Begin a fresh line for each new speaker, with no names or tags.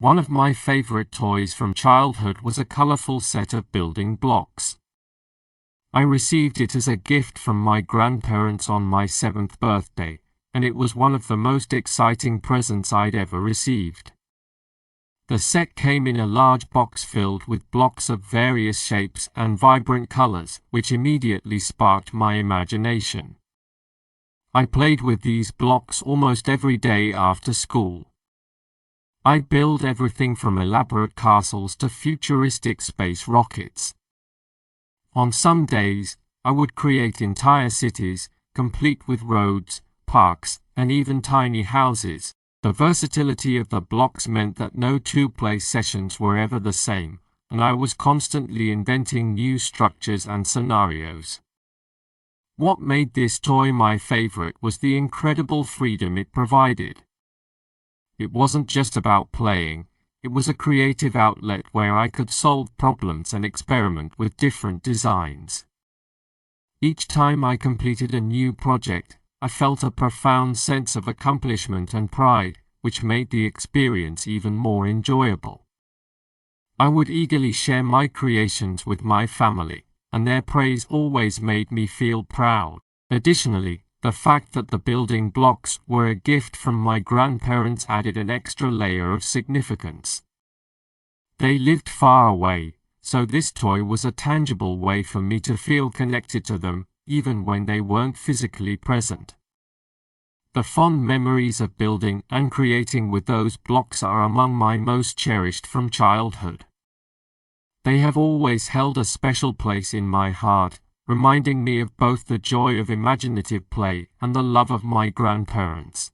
One of my favorite toys from childhood was a colorful set of building blocks. I received it as a gift from my grandparents on my 7th birthday, and it was one of the most exciting presents I'd ever received. The set came in a large box filled with blocks of various shapes and vibrant colors, which immediately sparked my imagination. I played with these blocks almost every day after school. I'd build everything from elaborate castles to futuristic space rockets. On some days, I would create entire cities, complete with roads, parks, and even tiny houses. The versatility of the blocks meant that no two-play sessions were ever the same, and I was constantly inventing new structures and scenarios. What made this toy my favorite was the incredible freedom it provided. It wasn't just about playing, it was a creative outlet where I could solve problems and experiment with different designs. Each time I completed a new project, I felt a profound sense of accomplishment and pride, which made the experience even more enjoyable. I would eagerly share my creations with my family, and their praise always made me feel proud. Additionally, the fact that the building blocks were a gift from my grandparents added an extra layer of significance. They lived far away, so this toy was a tangible way for me to feel connected to them, even when they weren't physically present. The fond memories of building and creating with those blocks are among my most cherished from childhood. They have always held a special place in my heart, reminding me of both the joy of imaginative play and the love of my grandparents.